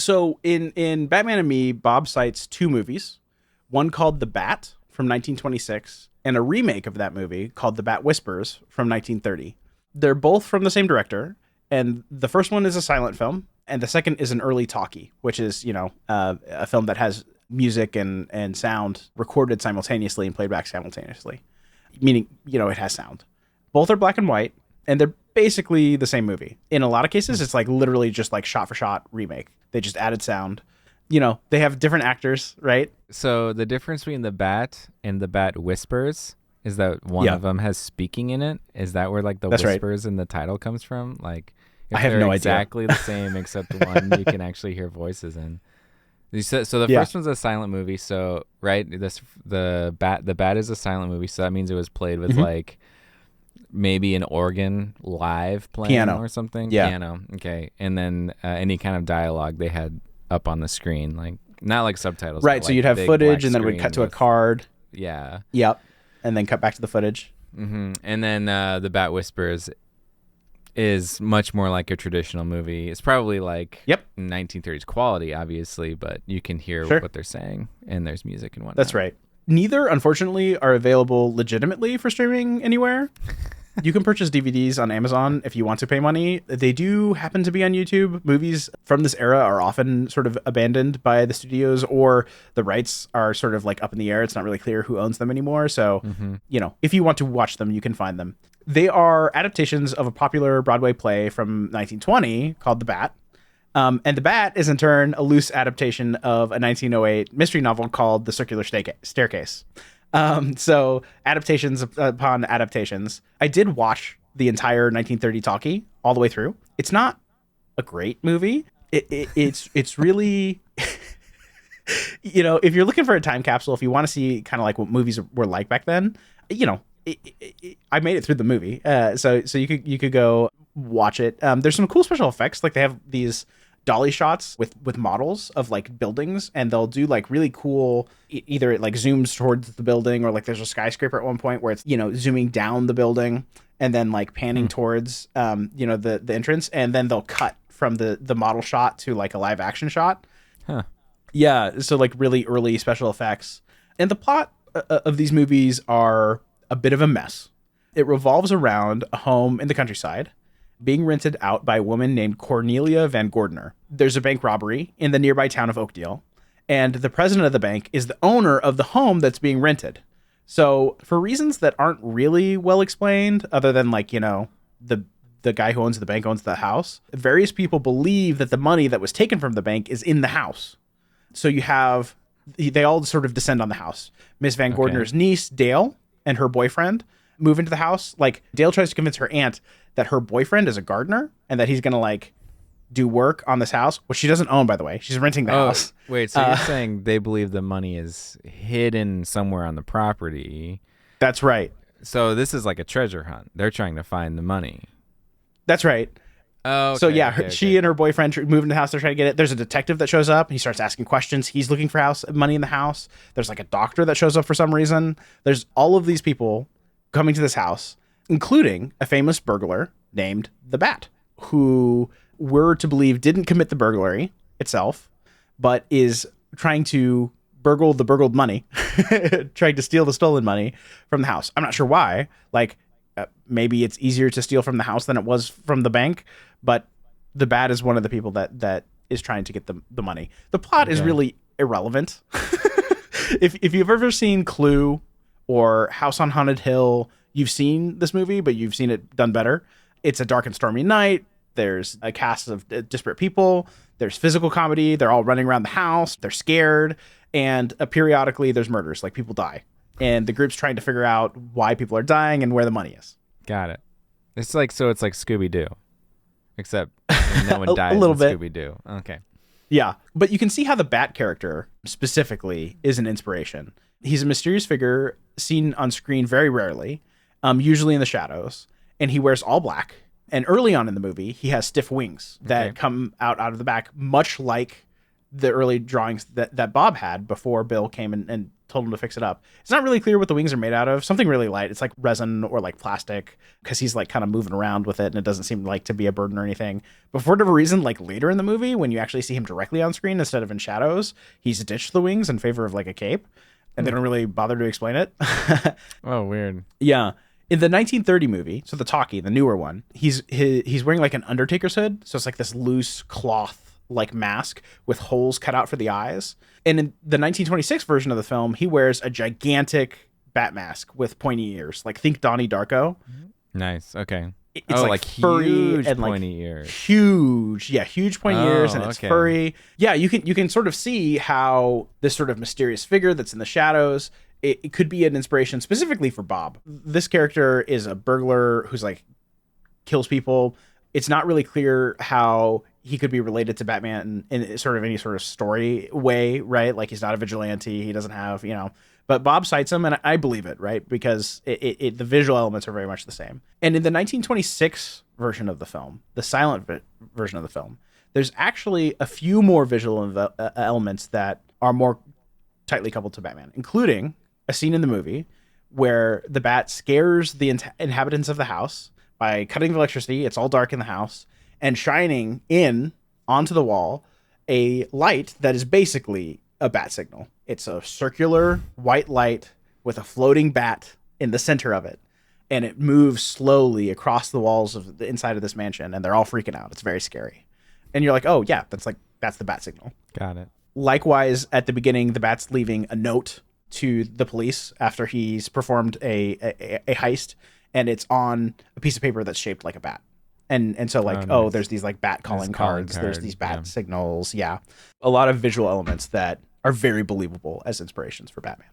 So in Batman and Me, Bob cites two movies, one called The Bat from 1926 and a remake of that movie called The Bat Whispers from 1930. They're both from the same director, and the first one is a silent film, and the second is an early talkie, which is, a film that has music and sound recorded simultaneously and played back simultaneously, meaning, it has sound. Both are black and white, and they're basically the same movie. In a lot of cases, it's like literally just like shot for shot remake. They just added sound. They have different actors, right? So the difference between the Bat and the Bat Whispers is that one of them has speaking in it. Is that where like the That's whispers in the title comes from? Like, if I have they're no idea. exactly the same, except the one you can actually hear voices in. So the first one's a silent movie. So right, the Bat is a silent movie. So that means it was played with like maybe an organ live playing Piano or something. Yeah. Piano. Okay, and then any kind of dialogue they had up on the screen, like not like subtitles. Right. But, So like, you'd have big footage, black and then we'd cut screen to a with- card. Yeah. Yep. And then cut back to the footage. And then the Bat Whispers is much more like a traditional movie. It's probably like 1930s quality, obviously, but you can hear what they're saying, and there's music and whatnot. That's right. Neither, unfortunately, are available legitimately for streaming anywhere. You can purchase DVDs on Amazon if you want to pay money. They do happen to be on YouTube. Movies from this era are often sort of abandoned by the studios, or the rights are sort of like up in the air. It's not really clear who owns them anymore. So, if you want to watch them, you can find them. They are adaptations of a popular Broadway play from 1920 called The Bat. And The Bat is in turn a loose adaptation of a 1908 mystery novel called The Circular Staircase. So adaptations upon adaptations. I did watch the entire 1930 talkie all the way through. It's not a great movie. It's really, if you're looking for a time capsule, if you want to see kind of like what movies were like back then, I made it through the movie. So you could go watch it. There's some cool special effects. Like they have these dolly shots with models of like buildings, and they'll do like really cool, either it like zooms towards the building, or like there's a skyscraper at one point where it's, zooming down the building and then like panning towards, the entrance, and then they'll cut from the model shot to like a live action shot. Huh. Yeah. So like really early special effects. And the plot of these movies are a bit of a mess. It revolves around a home in the countryside being rented out by a woman named Cornelia Van Gordner. There's a bank robbery in the nearby town of Oakdale, and the president of the bank is the owner of the home that's being rented. So for reasons that aren't really well explained, other than like, the guy who owns the bank owns the house, various people believe that the money that was taken from the bank is in the house. So they all sort of descend on the house. Miss Van Gordner's niece, Dale, and her boyfriend move into the house. Like Dale tries to convince her aunt that her boyfriend is a gardener and that he's going to like do work on this house, which she doesn't own, by the way. She's renting the house. Wait, so you're saying they believe the money is hidden somewhere on the property? That's right. So this is like a treasure hunt. They're trying to find the money. That's right. Oh, okay, so yeah, okay. She and her boyfriend move into the house. They're trying to get it. There's a detective that shows up. He starts asking questions. He's looking for money in the house. There's like a doctor that shows up for some reason. There's all of these people coming to this house, including a famous burglar named the Bat, who we're to believe didn't commit the burglary itself, but is trying to burgle the burgled money, trying to steal the stolen money from the house. I'm not sure why. Like, maybe it's easier to steal from the house than it was from the bank, but the Bat is one of the people that is trying to get the money. The plot is really irrelevant. If you've ever seen Clue or House on Haunted Hill, you've seen this movie, but you've seen it done better. It's a dark and stormy night. There's a cast of disparate people. There's physical comedy. They're all running around the house. They're scared. And periodically there's murders, like people die. And the group's trying to figure out why people are dying and where the money is. Got it. It's like Scooby-Doo, except no one dies a little in bit. Scooby-Doo. Okay. Yeah, but you can see how the Bat character specifically is an inspiration. He's a mysterious figure seen on screen very rarely, usually in the shadows, and he wears all black. And early on in the movie, he has stiff wings that come out of the back, much like the early drawings that Bob had before Bill came and told him to fix it up. It's not really clear what the wings are made out of. Something really light. It's like resin or like plastic, because he's like kind of moving around with it, and it doesn't seem like to be a burden or anything. But for whatever reason, like later in the movie, when you actually see him directly on screen instead of in shadows, he's ditched the wings in favor of like a cape, and they don't really bother to explain it. Oh, weird. Yeah. In the 1930 movie, so the talkie, the newer one, he's wearing like an Undertaker's hood. So it's like this loose cloth like mask with holes cut out for the eyes. And in the 1926 version of the film, he wears a gigantic bat mask with pointy ears. Like think Donnie Darko. Nice. Okay. It's like furry huge and like pointy ears. Huge pointy ears, and it's okay. furry. Yeah, you can sort of see how this sort of mysterious figure that's in the shadows, it could be an inspiration specifically for Bob. This character is a burglar who's like kills people. It's not really clear how he could be related to Batman in sort of any sort of story way, right? Like he's not a vigilante. He doesn't have, but Bob cites him, and I believe it, right? Because the visual elements are very much the same. And in the 1926 version of the film, the silent version of the film, there's actually a few more visual elements that are more tightly coupled to Batman, including a scene in the movie where the bat scares the inhabitants of the house by cutting the electricity. It's all dark in the house, and shining in onto the wall a light that is basically a bat signal. It's a circular white light with a floating bat in the center of it, and it moves slowly across the walls of the inside of this mansion, and they're all freaking out. It's very scary. And you're like, oh yeah, that's the bat signal. Got it. Likewise, at the beginning, the bat's leaving a note to the police after he's performed a heist, and it's on a piece of paper that's shaped like a bat. And so like, nice. There's these like bat calling cards. There's these bat signals. Yeah. A lot of visual elements that are very believable as inspirations for Batman.